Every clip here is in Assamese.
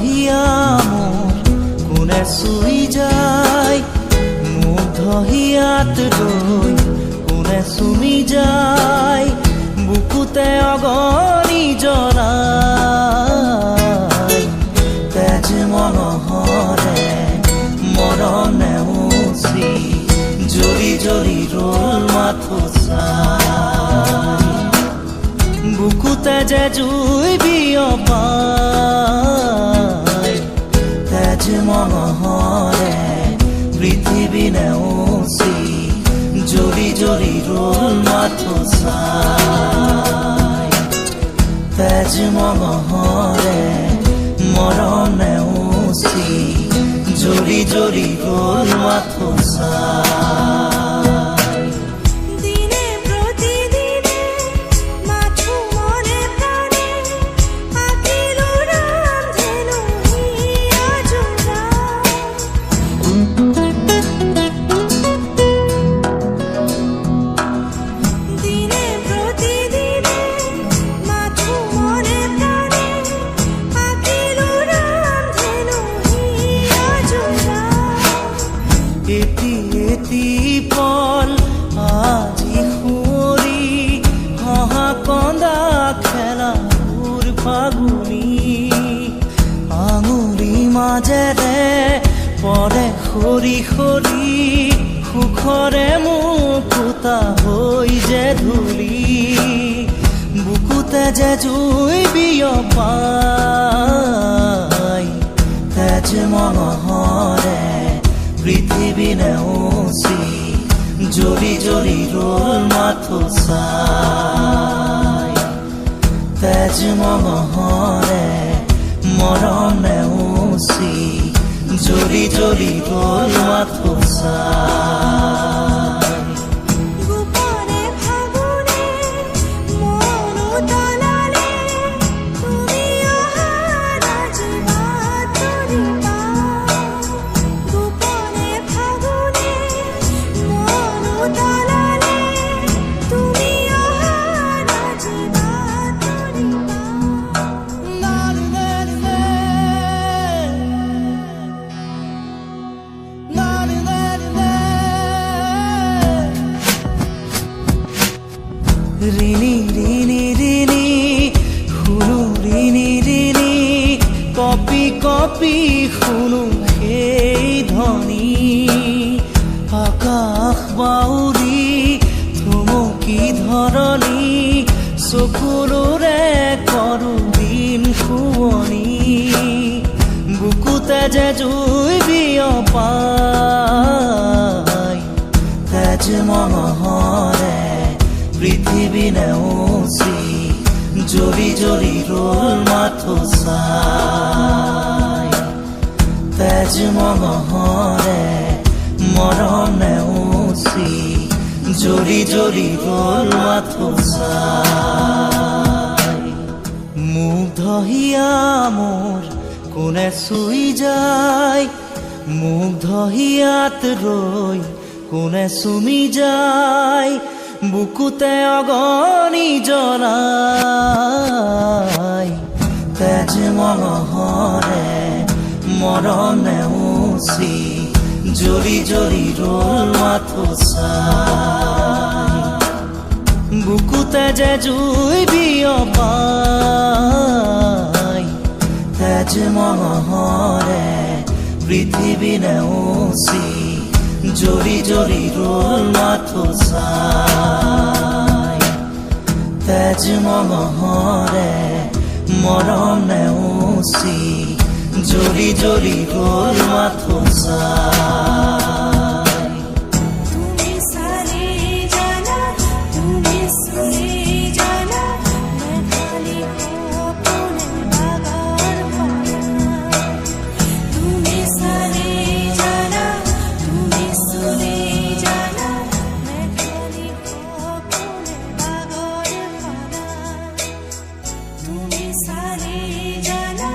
হিয়া মোৰ কোনে চুই যায়, মুগ্ধ হিয়াত ৰৈ কোনে চুমি যায়, বুকুতে অগণি জ্বলাই। তেজ মনোহৰে মৰণে মুচি জ্বলি জ্বলি ৰল মাথো চাই, বুকুতে যে জুই বিয়পাই। তেজ মনোহৰে পৃথিৱী নেওচি জ্বলি জ্বলি ৰল মাথো চাই। তেজ মনোহৰে মৰণ নেওচি জ্বলি জ্বলি ৰল মাথো চাই। দিনে প্ৰতিদিনে মাথো মনে প্ৰাণে আঁকিলো ৰামধেনু হিয়া জোৰা। দিনে প্ৰতিদিনে মাথো মনে প্ৰাণে আঁকিলো ৰামধেনু হিয়া জোৰা। এটি এটি পল আজি সুঁৱৰি হহা কন্দা খেলা সুৰ ফাগুনি, আঙুলি মাজেৰে পৰে সৰি সৰি সুখৰে মুকুতা হৈ যে ধূলি, বুকুতে যে জুই বিয়পাই। তেজ মনোহৰে পৃথিৱী নেওচি জ্বলি জ্বলি ৰল মাথো চাই। তেজ মনোহৰে মৰণ নেওচি জ্বলি জ্বলি ৰল মাথো চাই। গোপনে ফাগুনে মন উতলালে তুমি অহা আজি বাতৰিপা। গোপনে ফাগুনে মন উতলালে তুমি অহা আজি বাতৰিপা। ৰিণি ৰিণি ৰিণি শুনো ৰিণি ৰিণি, কপি কপি শুনো সেই ধ্বনি। আকাশ বাউৰি থমকি ধৰণি, চকুলোৰে কৰো দিন শুৱনি, বুকুতে যে জুই বিয়পাই। তেজ মনোহৰে পৃথিৱী নেওচি জ্বলি জ্বলি ৰল মাথো চাই। তেজ মনোহৰে মৰণ নেওচি জ্বলি জ্বলি ৰল মাথো চাই। মুগ্ধ হিয়া মোৰ কোনে চুই যায়, মুগ্ধ হিয়াত ৰৈ কোনে চুমি যায়, বুকুতে অগণি জ্বলাই। তেজ মনোহৰে মৰণ নেওচি জ্বলি জ্বলি ৰল মাথো চাই, বুকুতে যে জুই বিয়পাই। তেজ মনোহৰে পৃথিৱী নেওচি জ্বলি জ্বলি ৰল মাথো চাই। তেজ মনোহৰে মৰণ নেওচি জ্বলি জ্বলি ৰল মাথো চাই। তুমি চালে জানা তুমি শুনে জানা मैं खाली अपने बागान पाया। তুমি চালে জানা তুমি শুনে জানা मैं खाली अपने बागान पाया। তুমি চালে জানা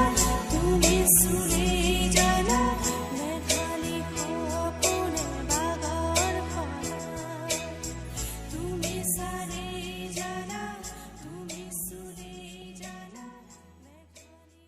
তুমি শুনে জানা मैं खाली अपने बागान पाया। তুমি চালে জানা তুমি শুনে জানা मैं खाली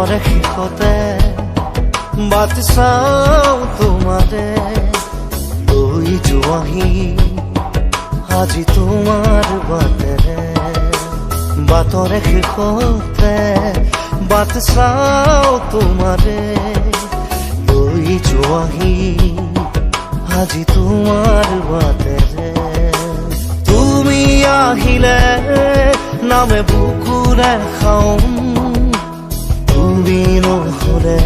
বাটৰে শেষতে বাট চাওঁ তোমাৰে লৈ যোৱাহি আজি তোমাৰ বাটেৰে বাটৰে শেষতে বাট চাওঁ তোমাৰে লৈ যোৱাহি আজি তোমাৰ বাটেৰে তুমি আহিলে নামে বুকুৰে খাওঁ তুমি নহ'লে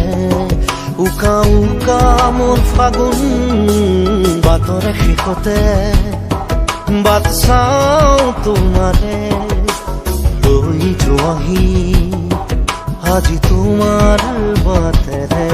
উকা উকা মোৰ ফাগুন বাটৰে শেষতে বাট চাওঁ তোমাৰে লৈ যোৱাহি আজি তোমাৰ বাটেৰে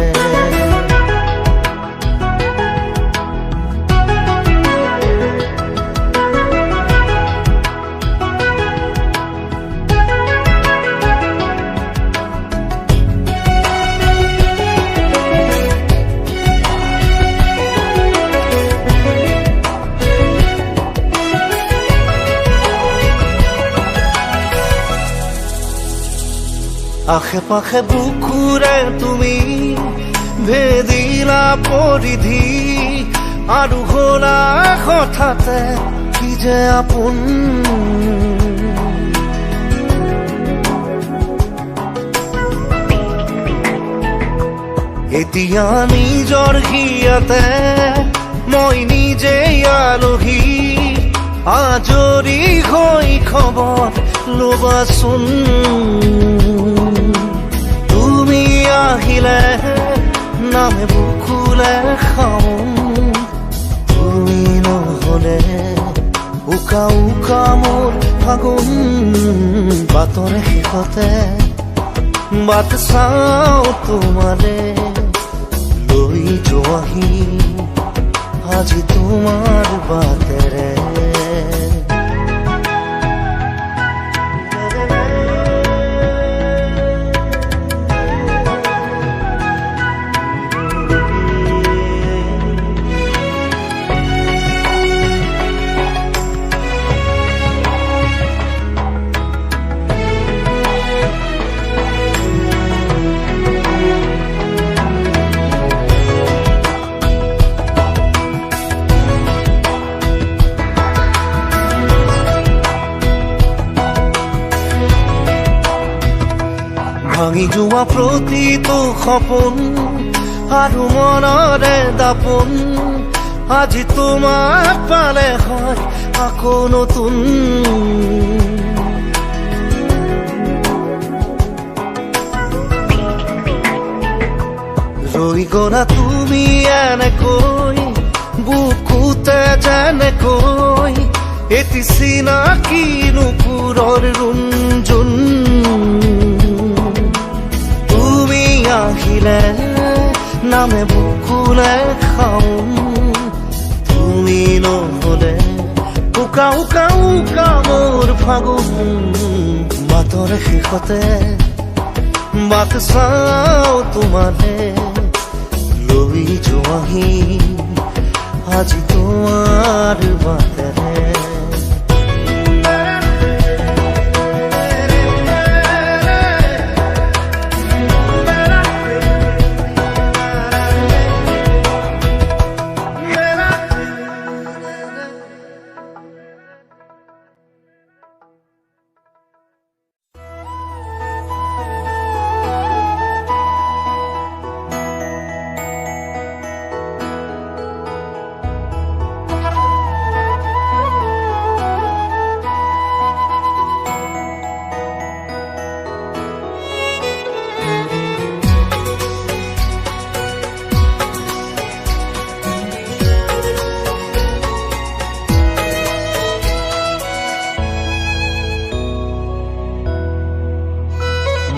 আশে পাশে বুকুৰে তুমি ভেদিলা পৰিধি আৰু হ'লা হঠাতে কি যে আপোন এতিয়া নিজৰ হিয়াতে মই নিজে আলহী আজৰি হৈ খবৰ ল'বাচোন তুমি আহিলে নামে বুকুলে খাওঁ তুমি নহ'লে উকা উকা মোৰ ফাগুন বাটৰে শেষতে বাট চাওঁ তোমাৰে লৈ যোৱাহি আজি তোমাৰ বাটেৰে ভাঙি যোৱা প্ৰতিটো সপোন আৰু মনৰে দাপোন আজি তোমাক পালে হয় আকৌ নতুন ৰৈ গ'লা তুমি এনেকৈ বুকুতে যেনেকৈ এটি চিনাকি নুপুৰৰ ৰুণজুন আহিলে নামে বুকুলে খাওঁ তুমি নহ'লে উকা উকা উকা মোৰ ফাগুন বাটৰে শেষতে বাট চাওঁ তোমাৰে লৈ যোৱাহি আজি তোমাৰ বাটেৰে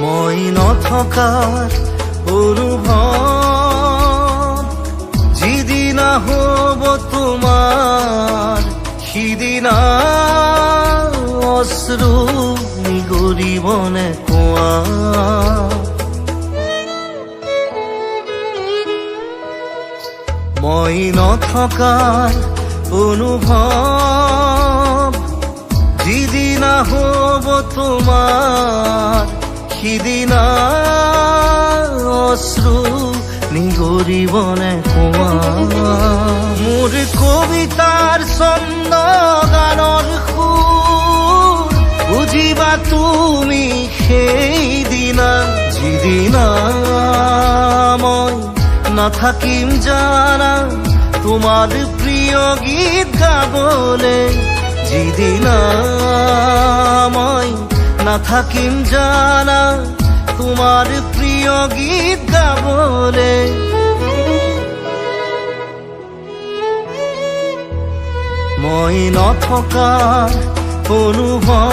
মই নথকাৰ অনুভৱ যিদিনা হ'ব তোমাৰ সিদিনা অশ্ৰু নিগৰিবনে কোৱা মই নথকাৰ অনুভৱ যিদিনা হ'ব তোমাৰ সিদিনা অশ্ৰু নিগৰিবনে কোৱা মোৰ কবিতাৰ ছন্দ গানৰ সুৰ বুজিবা তুমি সেইদিনা যিদিনা মই নাথাকিম জানা তোমাৰ প্ৰিয় গীত গাবলে যিদিনা মই নাথাকিম জানা তোমাৰ প্ৰিয় গীত গাবলে মই নথকা অনুভৱ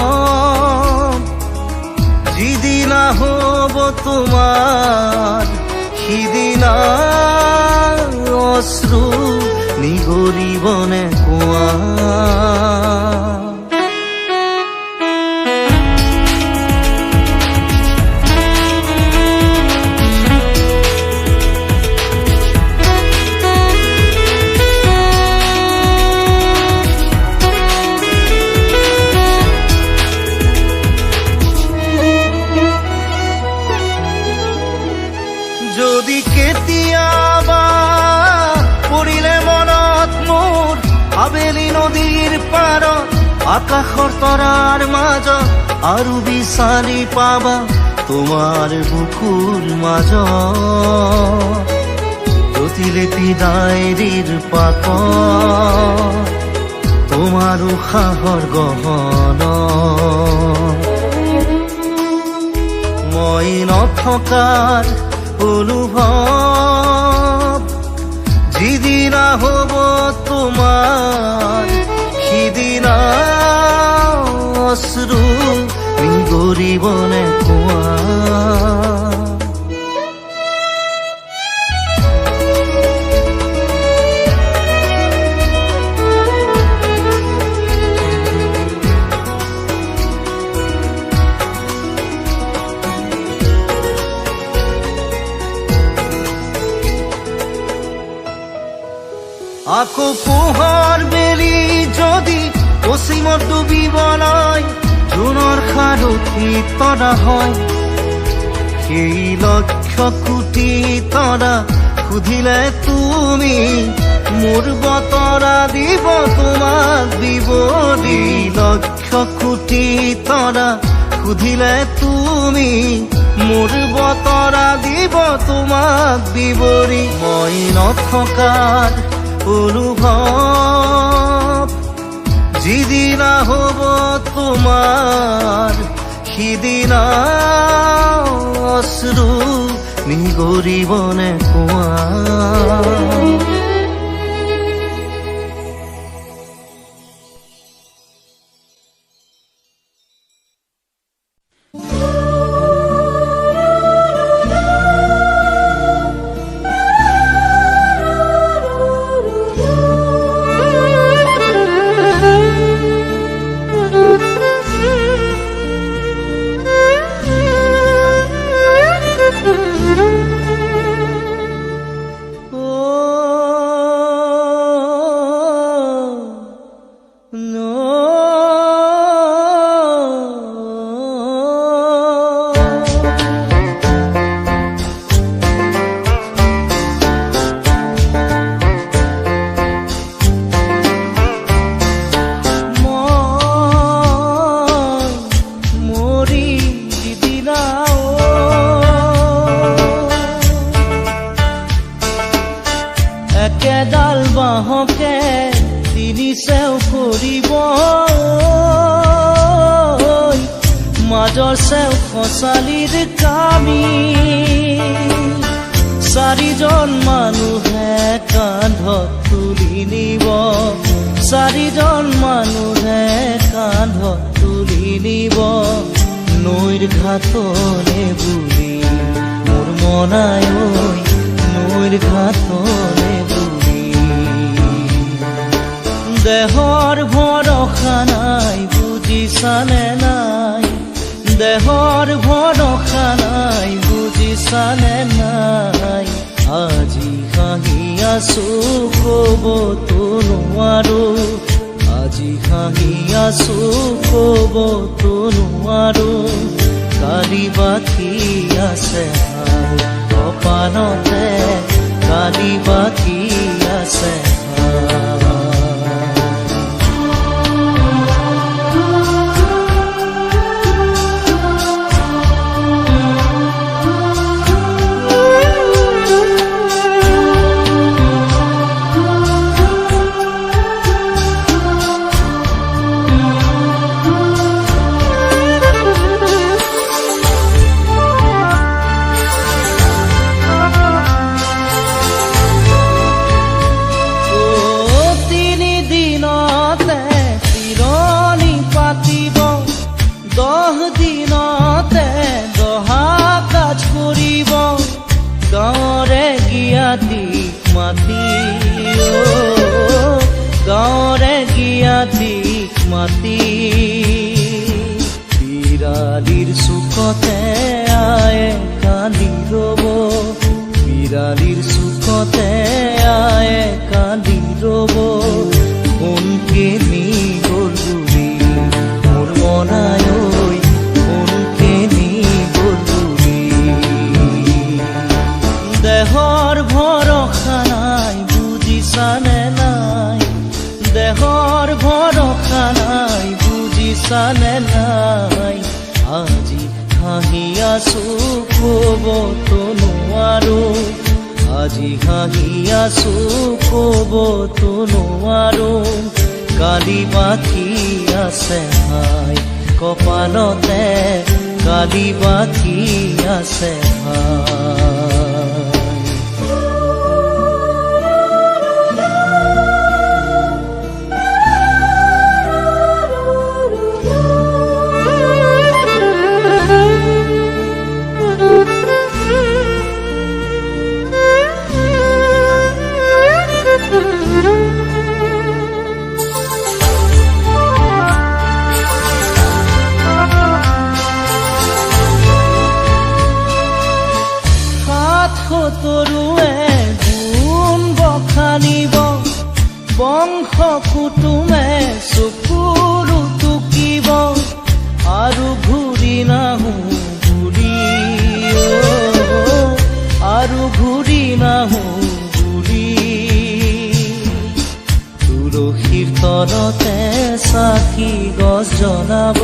যিদিনা হ'ব তোমাৰ সিদিনা অশ্ৰু নিগৰিবনে কোৱা যদি কেতিয়াবা পৰিলে মনত মোৰ আবেলি নদীৰ পাৰত আকাশৰ তৰাৰ মাজত আৰু বিচাৰি পাবা তোমাৰ বুকুৰ মাজত প্ৰতিলিপি ডায়েৰীৰ পাতত তোমাৰ উশাহৰ গহনা মই নথকাৰ অনুভৱ যিদিনা হ'ব তোমাৰ সিদিনা অশ্ৰু নিগৰিবনে কোৱা আকৌ পোহৰ বেলি যদি পশ্চিমত ডুবিবলৈ জোনৰ সাৰথি তৰা হয় সেই লক্ষ কোটি তৰা সুধিলে তুমি মোৰ বতৰা দিব তোমাক বিৱৰি লক্ষ কোটি তৰা সুধিলে তুমি মোৰ বতৰা দিব তোমাক বিৱৰি মই নথকাৰ অনুভৱ যিদিনা হ'ব তোমাৰ সিদিনা অশ্ৰু নিগৰিবনে কোৱা একেডাল বাঁহকে তিনি চেও কৰিব মাজৰ চেও খচালিৰ কামি চাৰিজন মানুহে কান্ধত তুলি নিব চাৰিজন মানুহে কান্ধত তুলি নিব নৈৰ ঘাটলে বুলি মোৰ মনাই নৈৰ ঘাটলে বুলি দেহৰ ভৰসা নাই বুজিছানে নাই দেহৰ ভৰসা নাই বুজিছানে নাই আজি হাঁহি আছো ক'বতো নোৱাৰো আজি হাঁহি আছো ক'বতো নোৱাৰো কালি বাকি আছে হাই কপালতে কালি বাকি আছে হাই গাঁৱৰে গিয়াতিক মাতি বিৰালিৰ চুকতে আয়ে কালি ৰব বিৰালিৰ চুকতে আয়ে কালি ৰব কোনকে নি গ'ল বুলি মোৰ মনাই ঐ কোনকে নি গ'ল বুলি দেহৰ ভৰসা নাই বুজিছানে নাই দেহৰ ভৰসা নাই বুজিছানে নাই আজি হাঁহি আছো ক'বতো নোৱাৰো আজি হাঁহি আছো ক'বতো নোৱাৰো কালি বাকি আছে হাই কপালতে কালি বাকি আছে হাই তৰুৱে গুণ বখানিব বংশ কুটুমে চকুৰু টুকিব আৰু ঘূৰি নাহো বুলি আৰু ঘূৰি নাহো বুলি তুলসীৰ তলতে চাকি গছ জ্বলাব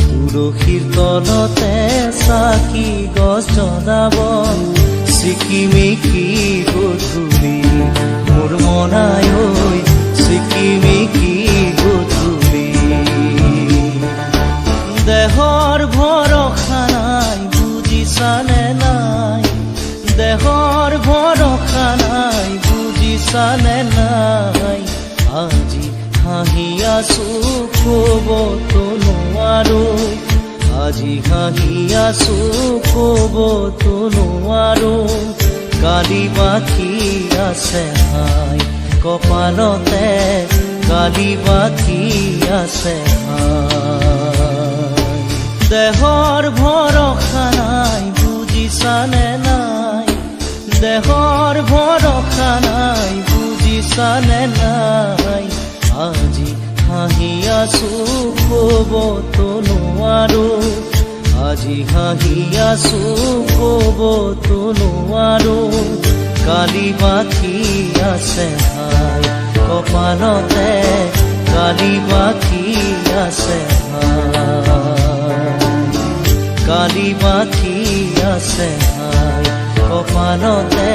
তুলসীৰ তলতে চাকি গছ জ্বলাব চিকিমিকি গধূলি মোৰ মনাই ঐ চিকিমিকি গধূলি দেহৰ ভৰসা নাই বুজিছানে নাই দেহৰ ভৰসা নাই বুজিছানে নাই আজি হাঁহি আছো ক'বতো নোৱাৰো আজি হাঁহি আছো ক'বতো নোৱাৰো কালি বাকি আছে হাই কপালতে কালি বাকি আছে হাই দেহৰ ভৰসা নাই বুজিছানে নাই দেহৰ ভৰসা নাই বুজিছানে নাই আজি হাঁহি আছো ক'বতো নোৱাৰো আজি হাঁহি আছো ক'বতো নোৱাৰো কালি বাকি আছে হাই কপালতে কালি বাকি আছে হাই কালি বাকি আছে হাই কপালতে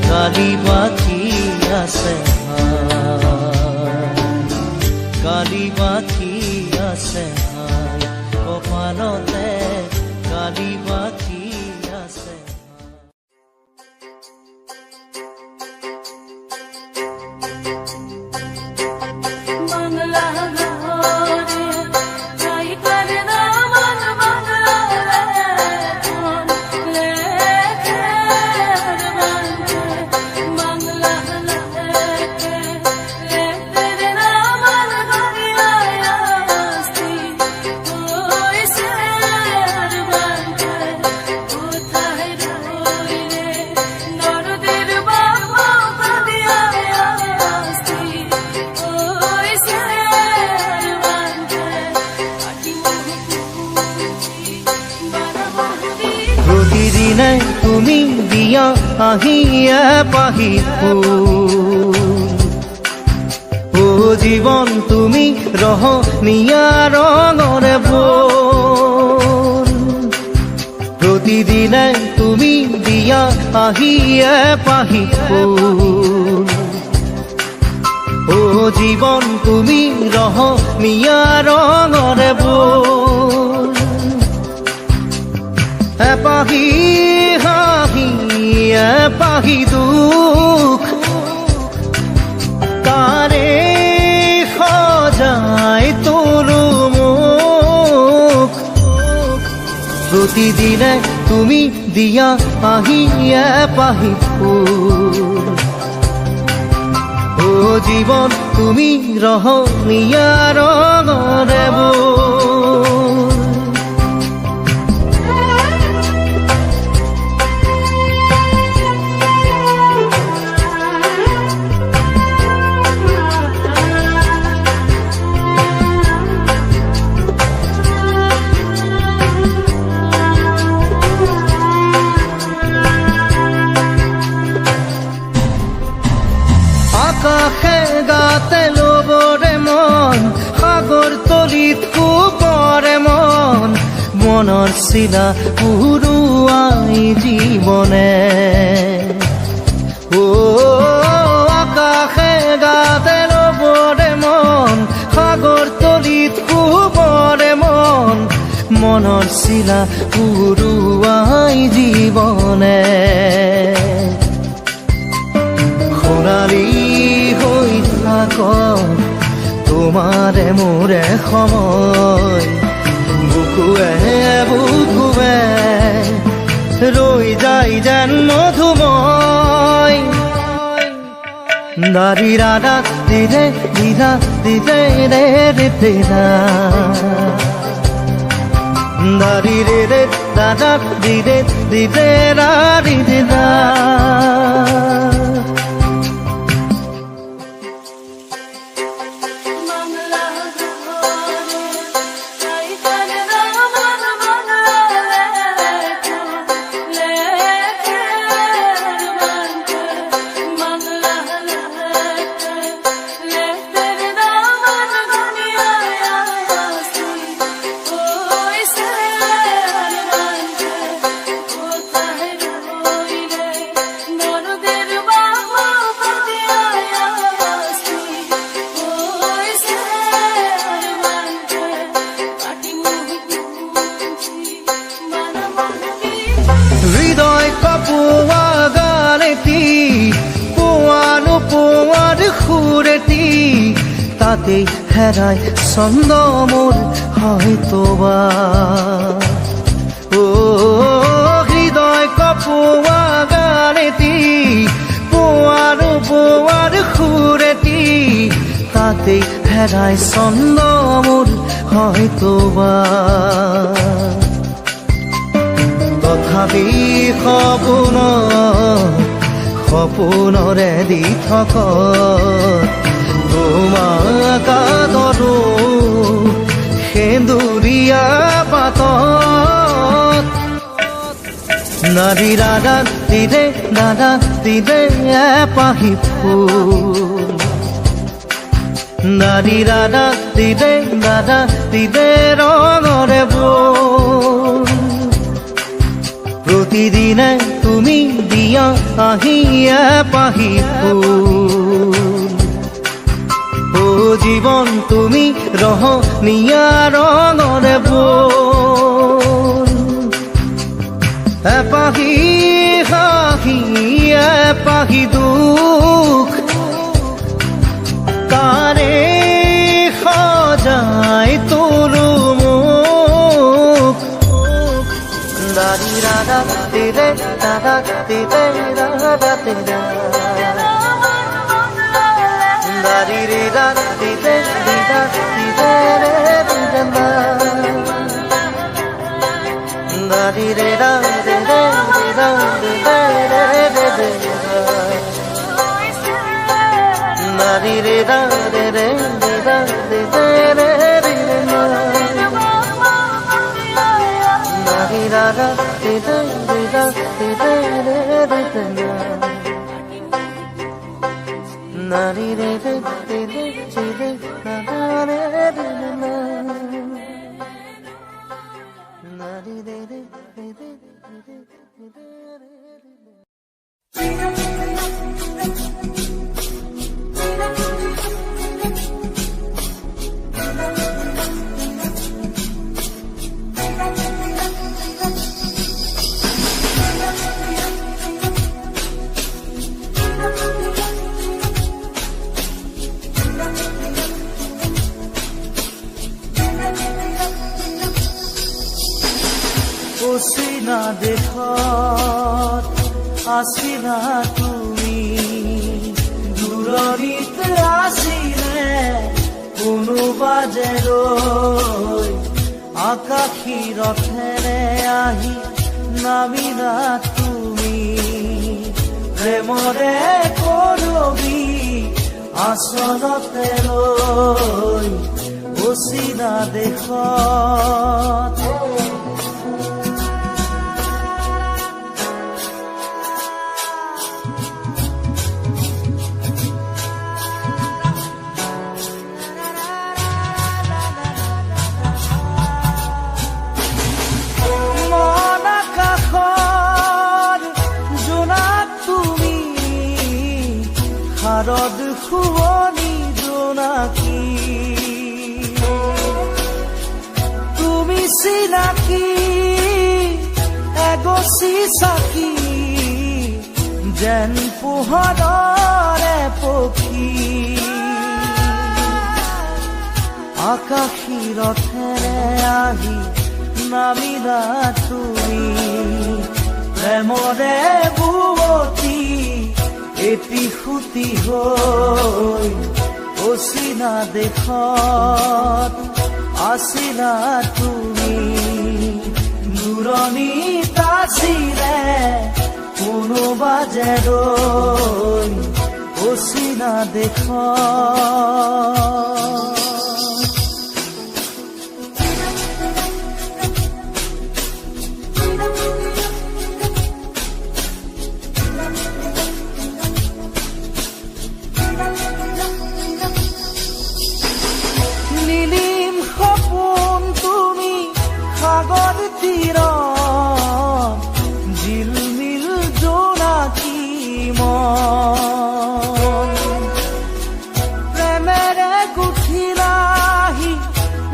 কালি বাকি আছে হাই কালি বাকি আছে হাই কপালতে কালি বাকি আছে বাংলা ঘরে তাই করে দামন বাংলা লেখে বাংলা লেখে লেখে দামন গরিয়া আস্তি ওই সে কোথায় রইলে নরদের বাবা কাঁদিয়া আস্তি ওই সে প্ৰতিদিনে তুমি দিয়া আহিয়ে পাহি ফুল ও জীৱন তুমি ৰহনীয়া ৰঙৰে ফুল প্ৰতিদিনে তুমি দিয়া আহিয়ে পাহি ফুল ও জীৱন তুমি ৰহনীয়া ৰঙৰে ফুল এপাহি হাঁহি এপাহি দুখ তাৰে সজাই তোলো মোক প্ৰতিদিনে তুমি দিয়া আহি এপাহি ফুল ও জীৱন তুমি ৰহনীয়া ৰঙৰে ফুল আকাশে গাতে লবৰে মন সাগৰ তলিত শুবৰে মন মনৰ চিলা পুৰুৱাই জীৱনে ও আকাশে গাতে লবৰে মন সাগৰ তলিত শুবৰে মন মনৰ চিলা পুৰুৱাই জীৱনে সোণালী হৈ থাক তোমাৰে মোৰে সময় বুকুৱে বুকুৱে ৰৈ যায় যেন মধুময় দাৰি ৰাধা দিলে দিদা দিলে ৰে ৰে দিদা দাৰি ৰে ৰে দাদা দিলে দিলে ৰাৰি দিদা হৃদয় কপোৱা গানেতি পোৱানো পোৱাৰ সুৰেতি তাতেই হেৰাই ছন্দ মোৰ হয়তোবা ও হৃদয় কপোৱা গানেতি পোৱানো পোৱাৰ সুৰেতি তাতেই হেৰাই ছন্দ মোৰ হয়তোবা তথাপি সপোনৰে দি থক তোমাক আদৰো সেন্দুৰীয়া পাতত নাৰী দাদা দিলে এপাহি ফুল নাৰী দাদা দিলে ৰঙৰে ফুল প্ৰতিদিনে তুমি দিয়া আহিয়ে পাহি ফুল ও জীৱন তুমি ৰহনীয়া ৰঙৰে ফুল এপাহি হাঁহি এপাহি দুখ তাৰে সজাই তোলো মোক দাৰি ৰাধা দিলে দাদা দিলে ৰাধা দিলে দাৰি ৰে রাধা দিলে দিদা দিলে রে দিদা দারি রে রাধা দিলে দিদা দিলে রে দিদা দারি রে রাধা রে দিদা দিলে রে দিদা রাধা দিদা দিদা di de re re de na ri re re de de chi de na na re re de na na ri re re de de de re re অচিনা দেশত আছিলা তুমি দূৰণিতে আছিলে কোনোবা যে ৰৈ আকাশী ৰথেৰে আহি নামিলা তুমি প্ৰেমৰে কৰবি আচলতে লৈ অচিনা দেশত শাৰদ শুৱনি জোনাকী তুমি চিনাকি এগছি চাকি যেন পোহৰৰে পক্ষী আকাশী ৰথেৰে আহি নামিলা তুমি প্ৰেমৰে বুৱতী এটি সুতি হৈ অচিনা দেশত আছিলা তুমি দূৰণিত আছিলে কোনোবা যে ৰৈ অচিনা দেশত ঝিলমিল জোনাকী মন প্ৰেমেৰে গুঠিলাহি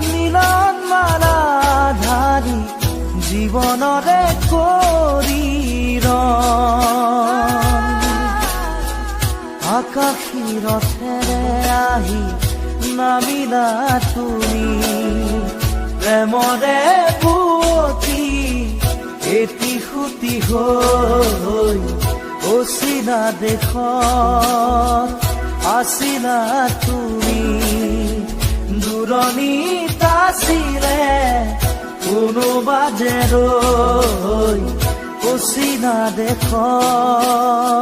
মিলন মালা ধাৰি জীৱনৰে কৰি আকাশী ৰথেৰে আহি নামিলা তুমি প্ৰেমৰে বুৱতী এটি সুতি হৈ অচিনা দেশত আছিলা তুমি দূৰণিত আছিলে কোনোবা যে ৰৈ অচিনা দেশত